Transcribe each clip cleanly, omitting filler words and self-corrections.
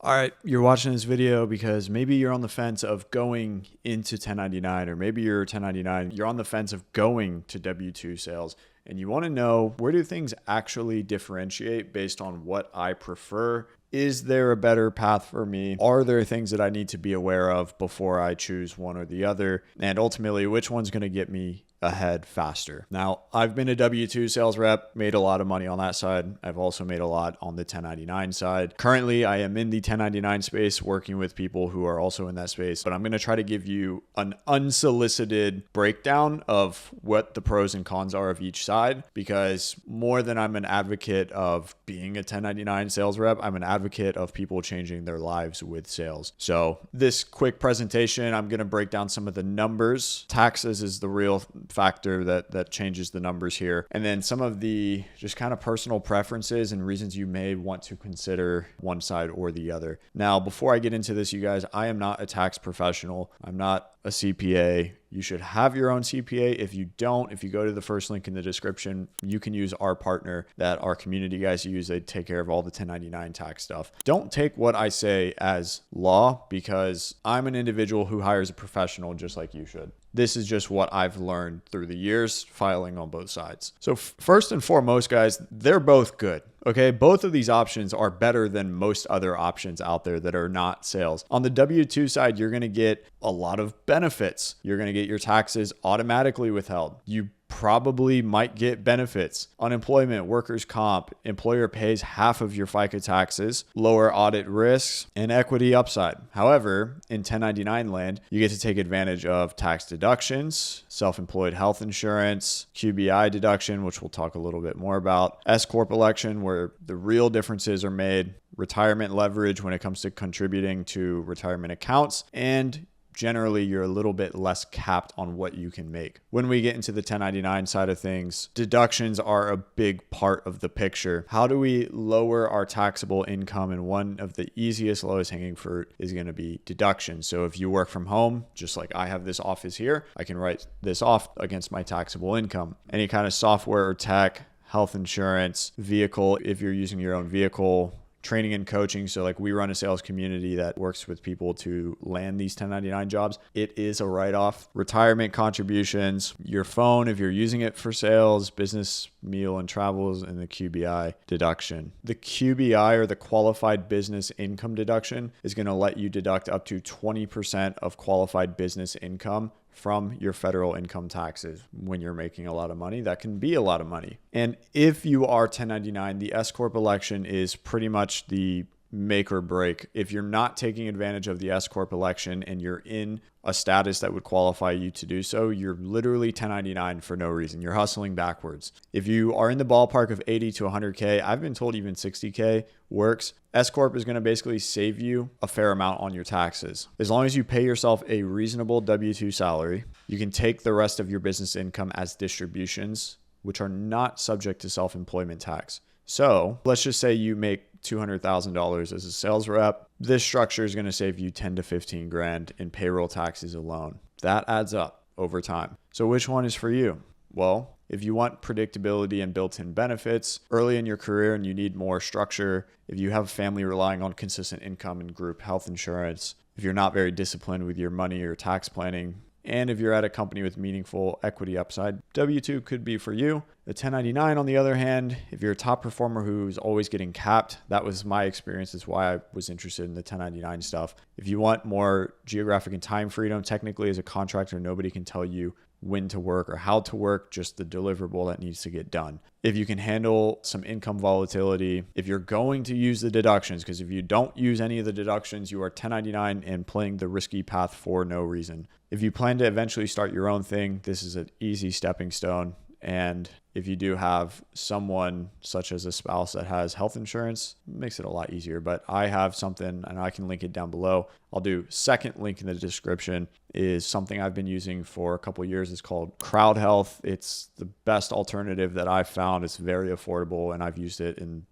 All right, you're watching this video because maybe you're on the fence of going into 1099, or maybe you're 1099, you're on the fence of going to W-2 sales, and you want to know, where do things actually differentiate based on what I prefer? Is there a better path for me? Are there things that I need to be aware of before I choose one or the other? And ultimately, which one's going to get me ahead faster? Now, I've been a W-2 sales rep, made a lot of money on that side. I've also made a lot on the 1099 side. Currently, I am in the 1099 space working with people who are also in that space, but I'm going to try to give you an unsolicited breakdown of what the pros and cons are of each side, because more than I'm an advocate of being a 1099 sales rep, I'm an advocate of people changing their lives with sales. So this quick presentation, I'm going to break down some of the numbers. Taxes is the real factor that changes the numbers here. And then some of the just kind of personal preferences and reasons you may want to consider one side or the other. Now, before I get into this, you guys, I am not a tax professional. I'm not a CPA. You should have your own CPA. If you don't, if you go to the first link in the description, you can use our partner that our community guys use. They take care of all the 1099 tax stuff. Don't take what I say as law, because I'm an individual who hires a professional just like you should. This is just what I've learned through the years filing on both sides. So first and foremost, guys, they're both good. Okay, both of these options are better than most other options out there that are not sales. On the W-2 side, you're going to get a lot of benefits. You're going to get your taxes automatically withheld. You probably might get benefits, unemployment, workers' comp, employer pays half of your FICA taxes, lower audit risks, and equity upside. However, in 1099 land, you get to take advantage of tax deductions, self-employed health insurance, QBI deduction, which we'll talk a little bit more about, S-Corp election, where the real differences are made, retirement leverage when it comes to contributing to retirement accounts, and generally, you're a little bit less capped on what you can make. When we get into the 1099 side of things, deductions are a big part of the picture. How do we lower our taxable income? And one of the easiest, lowest hanging fruit is going to be deduction. So if you work from home, just like I have this office here, I can write this off against my taxable income. Any kind of software or tech, health insurance, vehicle, if you're using your own vehicle, training and coaching. So like we run a sales community that works with people to land these 1099 jobs. It is a write-off. Retirement contributions, your phone, if you're using it for sales, business, meal and travels, and the QBI deduction. The QBI, or the qualified business income deduction, is going to let you deduct up to 20% of qualified business income from your federal income taxes. When you're making a lot of money, that can be a lot of money. And if you are 1099, the S-Corp election is pretty much the make or break. If you're not taking advantage of the S-Corp election and you're in a status that would qualify you to do so, you're literally 1099 for no reason. You're hustling backwards. If you are in the ballpark of 80 to 100K, I've been told even 60K works. S-Corp is going to basically save you a fair amount on your taxes. As long as you pay yourself a reasonable W-2 salary, you can take the rest of your business income as distributions, which are not subject to self-employment tax. So let's just say you make $200,000 as a sales rep. This structure is going to save you 10 to 15 grand in payroll taxes alone. That adds up over time. So which one is for you? Well, if you want predictability and built-in benefits early in your career and you need more structure, if you have a family relying on consistent income and group health insurance, if you're not very disciplined with your money or tax planning, and if you're at a company with meaningful equity upside, W-2 could be for you. The 1099, on the other hand, if you're a top performer who's always getting capped, that was my experience. That's why I was interested in the 1099 stuff. If you want more geographic and time freedom, technically as a contractor, nobody can tell you when to work or how to work, just the deliverable that needs to get done. If you can handle some income volatility, if you're going to use the deductions, because if you don't use any of the deductions, you are 1099 and playing the risky path for no reason. If you plan to eventually start your own thing, this is an easy stepping stone. And if you do have someone such as a spouse that has health insurance, it makes it a lot easier. But I have something, and I can link it down below. I'll do second link in the description, is something I've been using for a couple of years. It's called Crowd Health. It's the best alternative that I've found. It's very affordable, and I've used it in,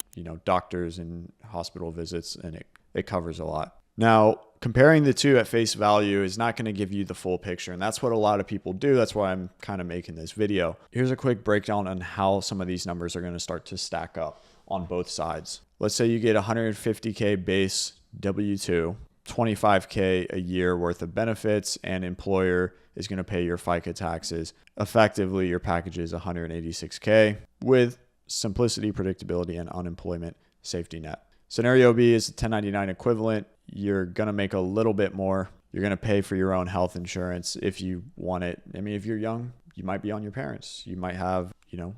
doctors and hospital visits, and it covers a lot. Now, comparing the two at face value is not going to give you the full picture, and that's what a lot of people do. That's why I'm kind of making this video. Here's a quick breakdown on how some of these numbers are going to start to stack up on both sides. Let's say you get 150K base W-2, 25K a year worth of benefits, and employer is going to pay your FICA taxes. Effectively, your package is 186K with simplicity, predictability, and unemployment safety net. Scenario B is a 1099 equivalent. You're going to make a little bit more. You're going to pay for your own health insurance if you want it. I mean, if you're young, you might be on your parents. You might have,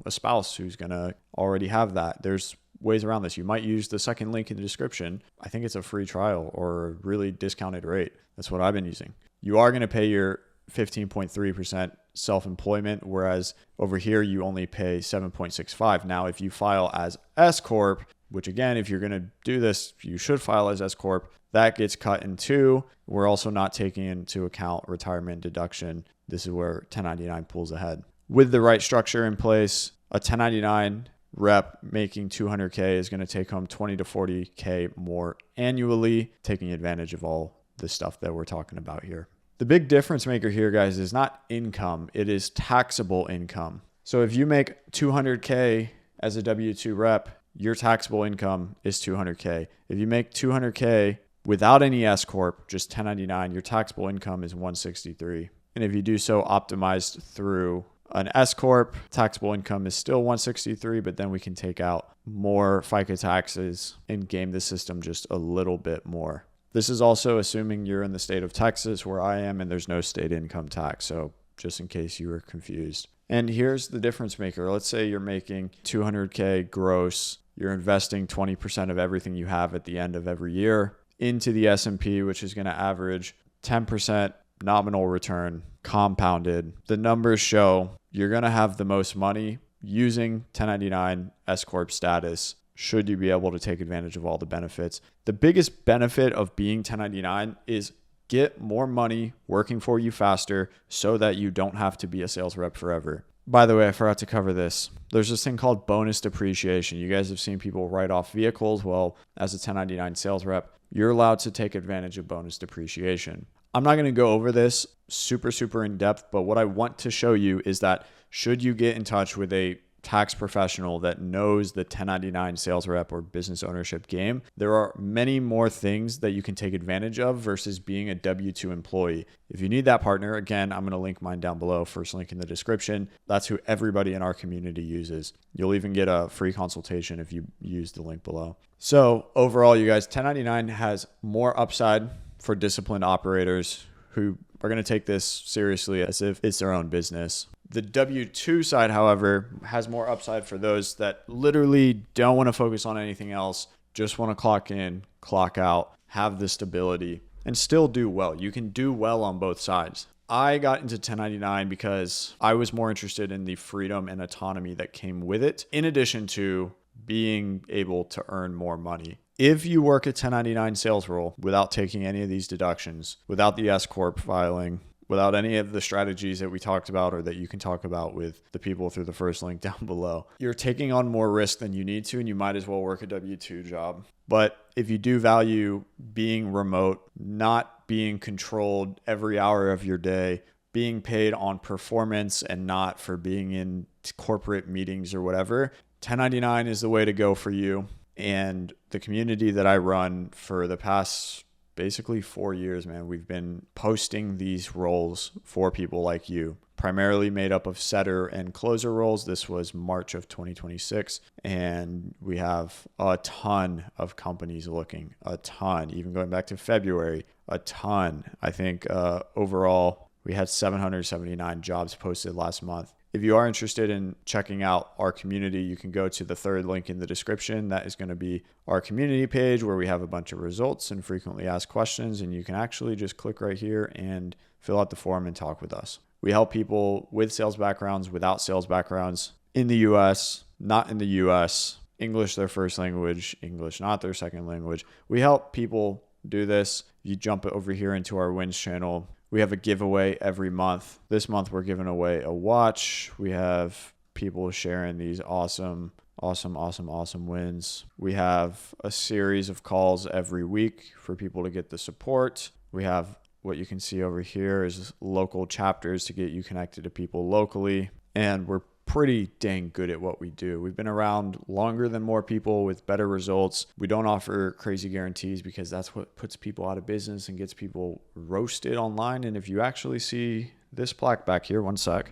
a spouse who's going to already have that. There's ways around this. You might use the second link in the description. I think it's a free trial or a really discounted rate. That's what I've been using. You are going to pay your 15.3% self-employment, whereas over here you only pay 7.65. Now, if you file as S Corp, which again, if you're going to do this, you should file as S Corp, that gets cut in two. We're also not taking into account retirement deduction. This is where 1099 pulls ahead. With the right structure in place, a 1099 rep making 200K is going to take home 20 to 40K more annually, taking advantage of all the stuff that we're talking about here. The big difference maker here, guys, is not income. It is taxable income. So if you make 200K as a W-2 rep, your taxable income is 200K. If you make 200K without any S Corp, just 1099, your taxable income is 163. And if you do so optimized through an S Corp, taxable income is still 163, but then we can take out more FICA taxes and game the system just a little bit more. This is also assuming you're in the state of Texas where I am and there's no state income tax. So just in case you were confused. And here's the difference maker. Let's say you're making 200K gross. You're investing 20% of everything you have at the end of every year into the S&P, which is going to average 10% nominal return compounded. The numbers show you're going to have the most money using 1099 S Corp status should you be able to take advantage of all the benefits. The biggest benefit of being 1099 is get more money working for you faster so that you don't have to be a sales rep forever. By the way, I forgot to cover this. There's this thing called bonus depreciation. You guys have seen people write off vehicles. Well, as a 1099 sales rep, you're allowed to take advantage of bonus depreciation. I'm not going to go over this super in depth, but what I want to show you is that should you get in touch with a tax professional that knows the 1099 sales rep or business ownership game, there are many more things that you can take advantage of versus being a W-2 employee. If you need that partner, again, I'm going to link mine down below, first link in the description. That's who everybody in our community uses. You'll even get a free consultation if you use the link below. So overall, you guys, 1099 has more upside for disciplined operators who are going to take this seriously as if it's their own business. The W-2 side, however, has more upside for those that literally don't want to focus on anything else, just want to clock in, clock out, have the stability, and still do well. You can do well on both sides. I got into 1099 because I was more interested in the freedom and autonomy that came with it, in addition to being able to earn more money. If you work a 1099 sales role without taking any of these deductions, without the S Corp filing, without any of the strategies that we talked about or that you can talk about with the people through the first link down below, you're taking on more risk than you need to, and you might as well work a W-2 job. But if you do value being remote, not being controlled every hour of your day, being paid on performance and not for being in corporate meetings or whatever, 1099 is the way to go for you. And the community that I run for the past basically 4 years, man, we've been posting these roles for people like you, primarily made up of setter and closer roles. This was March of 2026, and we have a ton of companies looking, a ton, even going back to February, a ton. I think overall, we had 779 jobs posted last month. If you are interested in checking out our community, you can go to the third link in the description. That is going to be our community page where we have a bunch of results and frequently asked questions. And you can actually just click right here and fill out the form and talk with us. We help people with sales backgrounds, without sales backgrounds, in the US, not in the US, English their first language, English not their second language. We help people do this. You jump over here into our wins channel. We have a giveaway every month. This month, we're giving away a watch. We have people sharing these awesome wins. We have a series of calls every week for people to get the support. We have what you can see over here is local chapters to get you connected to people locally. And we're pretty dang good at what we do. We've been around longer than more people with better results. We don't offer crazy guarantees because that's what puts people out of business and gets people roasted online. And if you actually see this plaque back here, one sec.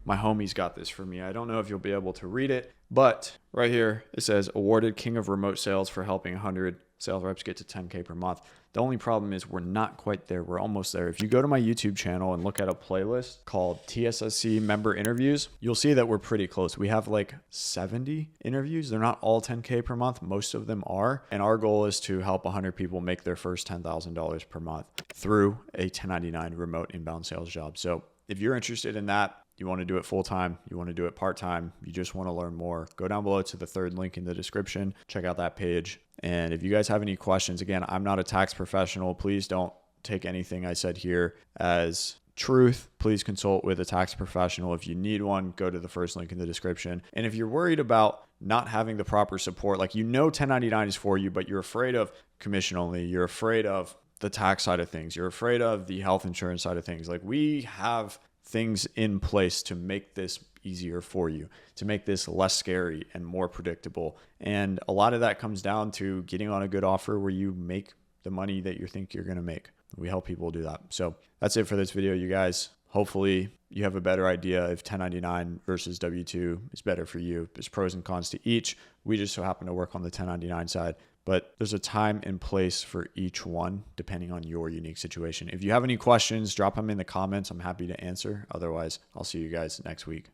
My homie's got this for me. I don't know if you'll be able to read it, but right here it says awarded King of Remote Sales for helping 100 sales reps get to 10K per month. The only problem is we're not quite there. We're almost there. If you go to my YouTube channel and look at a playlist called TSSC member interviews, you'll see that we're pretty close. We have like 70 interviews. They're not all 10K per month. Most of them are. And our goal is to help 100 people make their first $10,000 per month through a 1099 remote inbound sales job. So if you're interested in that, you want to do it full-time, you want to do it part-time, you just want to learn more, go down below to the third link in the description, check out that page. And if you guys have any questions, again, I'm not a tax professional. Please don't take anything I said here as truth. Please consult with a tax professional. If you need one, go to the first link in the description. And if you're worried about not having the proper support, like 1099 is for you, but you're afraid of commission only, you're afraid of the tax side of things, you're afraid of the health insurance side of things, like we have things in place to make this easier for you, to make this less scary and more predictable. And a lot of that comes down to getting on a good offer where you make the money that you think you're going to make. We help people do that. So that's it for this video, you guys. Hopefully you have a better idea if 1099 versus W2 is better for you. There's pros and cons to each. We just so happen to work on the 1099 side, but there's a time and place for each one depending on your unique situation. If you have any questions, drop them in the comments. I'm happy to answer. Otherwise, I'll see you guys next week.